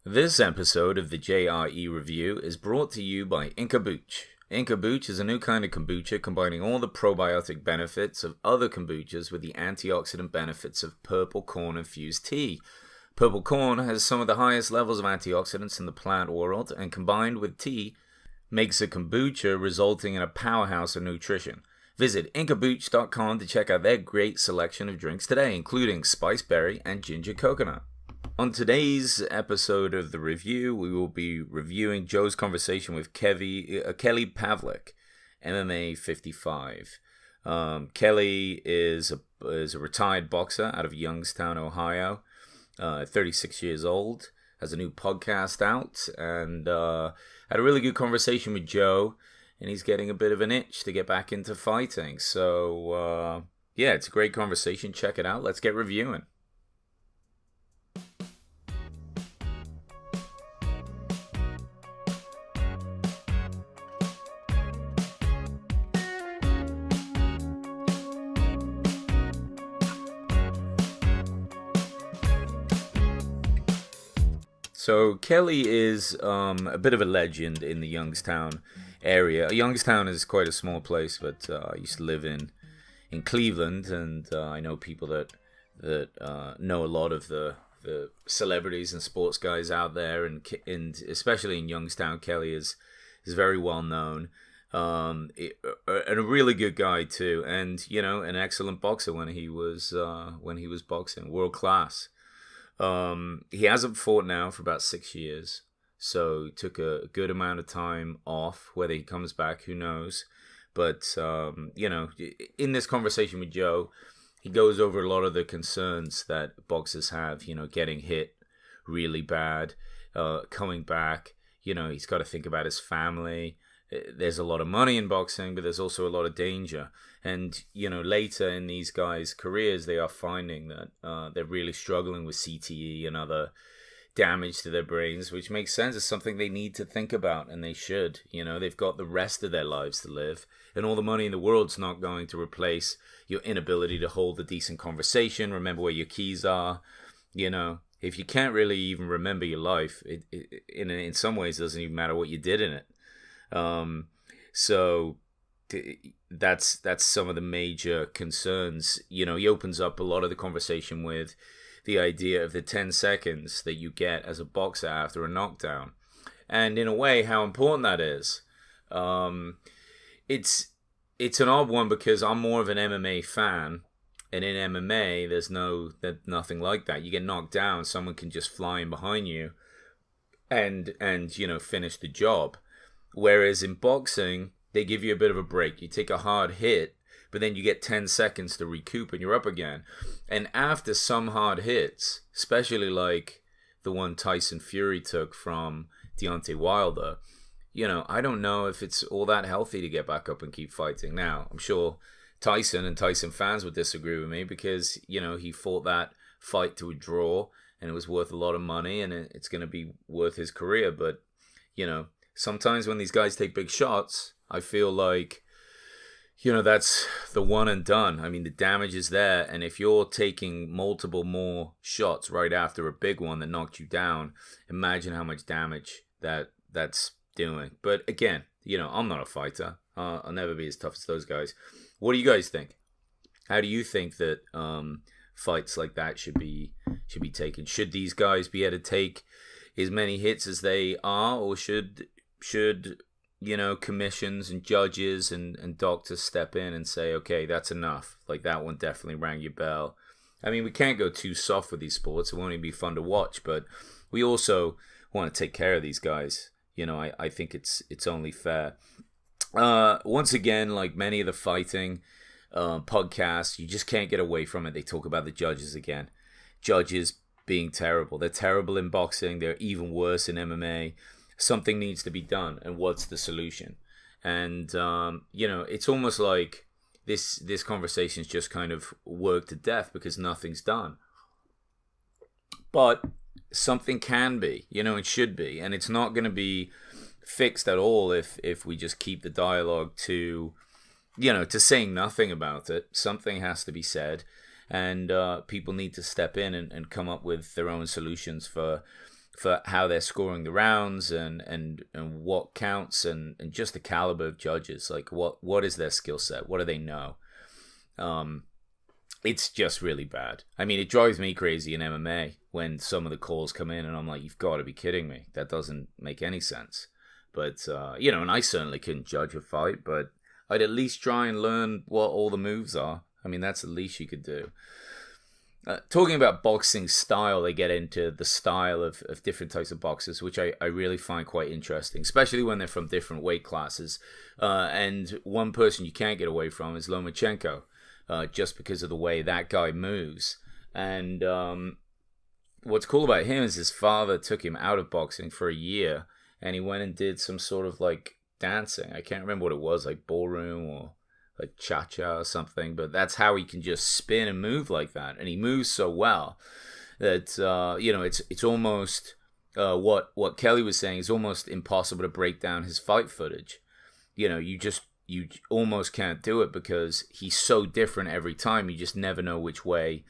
This episode of the JRE Review is brought to you by Inca-Booch. Inca-Booch is a new kind of kombucha combining all the probiotic benefits of other kombuchas with the antioxidant benefits of purple corn-infused tea. Purple corn has some of the highest levels of antioxidants in the plant world, and combined with tea, makes a kombucha resulting in a powerhouse of nutrition. Visit incabooch.com to check out their great selection of drinks today, including spice berry and ginger coconut. On today's episode of the review, we will be reviewing Joe's conversation with Kelly Pavlik, MMA 55. Kelly is a retired boxer out of Youngstown, Ohio, 36 years old, has a new podcast out, and had a really good conversation with Joe, and he's getting a bit of an itch to get back into fighting. So, yeah, it's a great conversation. Check it out. Let's get reviewing. So Kelly is a bit of a legend in the Youngstown area. Youngstown is quite a small place, but I used to live in Cleveland, and I know people that know a lot of the celebrities and sports guys out there, and especially in Youngstown, Kelly is very well known, and a really good guy too, and an excellent boxer when he was boxing, world class. He hasn't fought now for about 6 years, so took a good amount of time off. Whether he comes back, who knows? But, in this conversation with Joe, he goes over a lot of the concerns that boxers have, getting hit really bad, coming back. He's got to think about his family. There's a lot of money in boxing, but there's also a lot of danger. And, later in these guys' careers, they are finding that they're really struggling with CTE and other damage to their brains, which makes sense. It's something they need to think about, and they should. They've got the rest of their lives to live, and all the money in the world's not going to replace your inability to hold a decent conversation, remember where your keys are. If you can't really even remember your life, it in some ways it doesn't even matter what you did in it. So that's some of the major concerns. He opens up a lot of the conversation with the idea of the 10 seconds that you get as a boxer after a knockdown, and in a way how important that is. It's an odd one because I'm more of an MMA fan, and in MMA there's nothing like that. You get knocked down, someone can just fly in behind you and finish the job. Whereas in boxing, they give you a bit of a break. You take a hard hit, but then you get 10 seconds to recoup and you're up again. And after some hard hits, especially like the one Tyson Fury took from Deontay Wilder, I don't know if it's all that healthy to get back up and keep fighting. Now, I'm sure Tyson and Tyson fans would disagree with me because, he fought that fight to a draw and it was worth a lot of money and it's going to be worth his career. But, sometimes when these guys take big shots, I feel like, that's the one and done. I mean, the damage is there. And if you're taking multiple more shots right after a big one that knocked you down, imagine how much damage that's doing. But again, I'm not a fighter. I'll never be as tough as those guys. What do you guys think? How do you think that fights like that should be taken? Should these guys be able to take as many hits as they are, or should commissions and judges and doctors step in and say, okay, that's enough? Like, that one definitely rang your bell. I mean, we can't go too soft with these sports. It won't even be fun to watch, but we also want to take care of these guys. I think it's only fair. Once again, like many of the fighting podcasts, you just can't get away from it. They talk about the judges again. Judges being terrible. They're terrible in boxing. They're even worse in MMA. Something needs to be done, and what's the solution? And it's almost like this conversation's just kind of worked to death because nothing's done. But something can be, it should be, and it's not going to be fixed at all if we just keep the dialogue to saying nothing about it. Something has to be said, and people need to step in and come up with their own solutions for for how they're scoring the rounds and what counts and just the caliber of judges. Like what is their skill set? What do they know? It's just really bad. I mean, it drives me crazy in MMA when some of the calls come in and I'm like, you've got to be kidding me. That doesn't make any sense. But, and I certainly couldn't judge a fight, but I'd at least try and learn what all the moves are. I mean, that's the least you could do. Talking about boxing style, they get into the style of different types of boxers, which I really find quite interesting, especially when they're from different weight classes. And one person you can't get away from is Lomachenko. Just because of the way that guy moves. And what's cool about him is his father took him out of boxing for a year, and he went and did some sort of like dancing. I can't remember what it was, like ballroom or like cha-cha or something, but that's how he can just spin and move like that. And he moves so well that, it's almost what Kelly was saying is almost impossible to break down his fight footage. You almost can't do it because he's so different every time. You just never know which way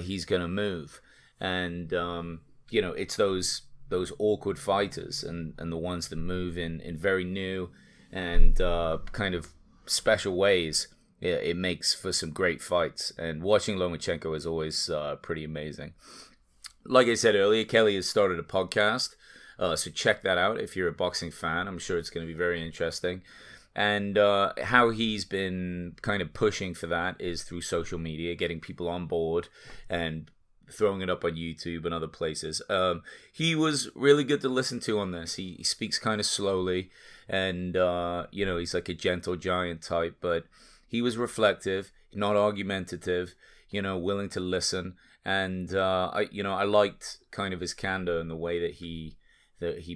he's going to move. And, it's those awkward fighters and the ones that move in very new and kind of special ways. It makes for some great fights. And watching Lomachenko is always pretty amazing. Like I said earlier, Kelly has started a podcast. So check that out if you're a boxing fan. I'm sure it's going to be very interesting. And how he's been kind of pushing for that is through social media, getting people on board and throwing it up on YouTube and other places. He was really good to listen to on this. He speaks kind of slowly and, he's like a gentle giant type, but he was reflective, not argumentative, willing to listen. And, I liked kind of his candor and the way that he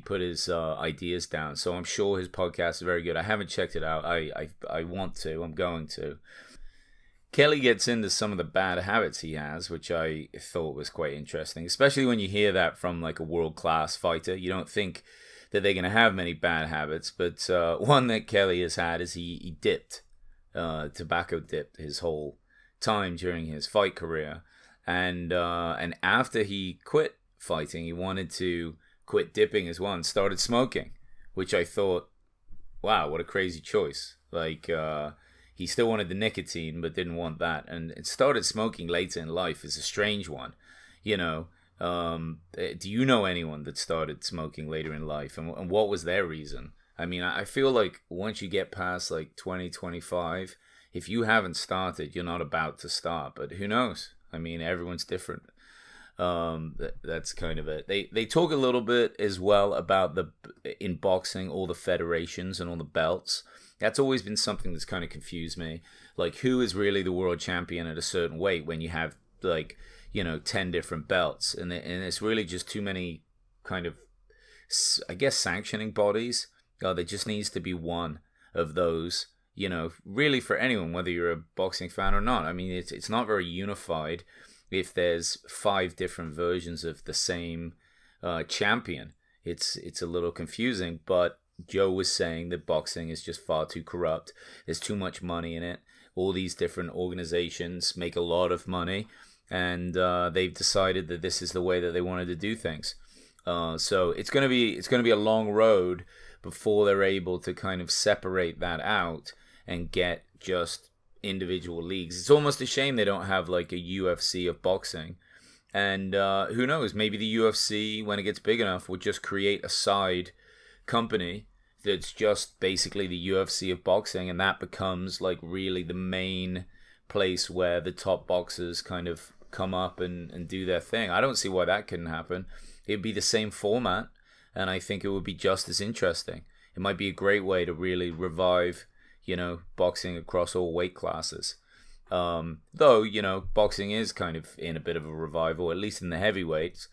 put his ideas down. So I'm sure his podcast is very good. I haven't checked it out. I want to. I'm going to. Kelly gets into some of the bad habits he has, which I thought was quite interesting, especially when you hear that from like a world-class fighter. You don't think that they're going to have many bad habits, but one that Kelly has had is he dipped, tobacco dipped his whole time during his fight career. And after he quit fighting, he wanted to quit dipping as well and started smoking, which I thought, wow, what a crazy choice. Like, he still wanted the nicotine, but didn't want that. And it started smoking later in life is a strange one. Do you know anyone that started smoking later in life? And what was their reason? I mean, I feel like once you get past like 20, 25, if you haven't started, you're not about to start. But who knows? I mean, everyone's different. That's kind of it. They talk a little bit as well about in boxing, all the federations and all the belts. That's always been something that's kind of confused me. Like, who is really the world champion at a certain weight when you have like 10 different belts, and it's really just too many kind of, I guess, sanctioning bodies. There just needs to be one of those. Really for anyone, whether you're a boxing fan or not. I mean, it's not very unified. If there's 5 different versions of the same champion, it's a little confusing. But Joe was saying that boxing is just far too corrupt. There's too much money in it. All these different organizations make a lot of money, and they've decided that this is the way that they wanted to do things. So it's gonna be a long road before they're able to kind of separate that out and get just individual leagues. It's almost a shame they don't have like a UFC of boxing. And who knows, maybe the UFC, when it gets big enough, will just create a side company that's just basically the UFC of boxing, and that becomes like really the main place where the top boxers kind of come up and do their thing. I don't see why that couldn't happen. It'd be the same format, and I think it would be just as interesting. It might be a great way to really revive boxing across all weight classes. Though, boxing is kind of in a bit of a revival, at least in the heavyweights.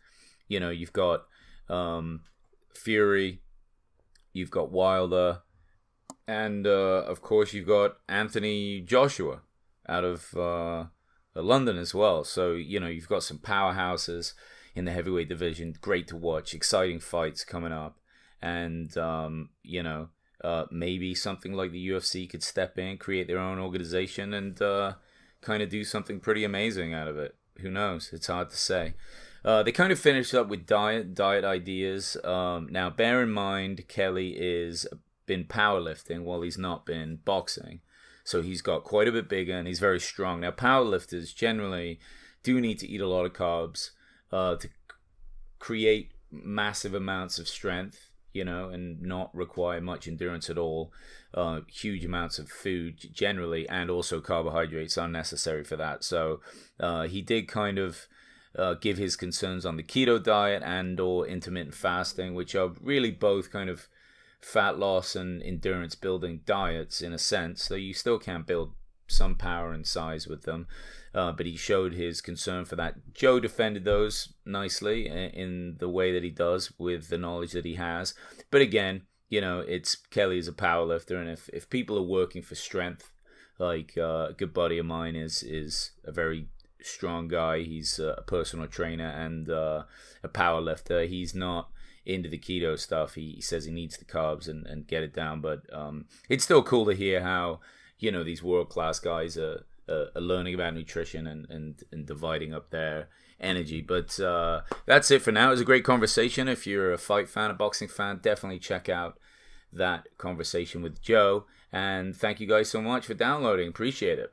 You've got Fury, you've got Wilder, and of course you've got Anthony Joshua out of London as well. So, you've got some powerhouses in the heavyweight division. Great to watch, exciting fights coming up. And, maybe something like the UFC could step in, create their own organization, and kind of do something pretty amazing out of it. Who knows? It's hard to say. They kind of finished up with diet ideas. Now, bear in mind, Kelly is been powerlifting while he's not been boxing, so he's got quite a bit bigger and he's very strong. Now, powerlifters generally do need to eat a lot of carbs to create massive amounts of strength, and not require much endurance at all. Huge amounts of food generally, and also carbohydrates are necessary for that. So he did kind of give his concerns on the keto diet and or intermittent fasting, which are really both kind of fat loss and endurance building diets in a sense. So you still can build some power and size with them, but he showed his concern for that. Joe defended those nicely in the way that he does with the knowledge that he has. But again, it's Kelly is a powerlifter, and if people are working for strength, like a good buddy of mine is a very strong guy. He's a personal trainer and a power lifter. He's not into the keto stuff. He says he needs the carbs and get it down. But it's still cool to hear how these world-class guys are learning about nutrition and dividing up their energy. But that's it for now. It was a great conversation. If you're a fight fan, a boxing fan, definitely check out that conversation with Joe. And thank you guys so much for downloading. Appreciate it.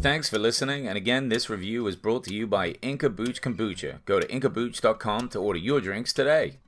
Thanks for listening, and again, this review was brought to you by Inca Booch Kombucha. Go to incabooch.com to order your drinks today.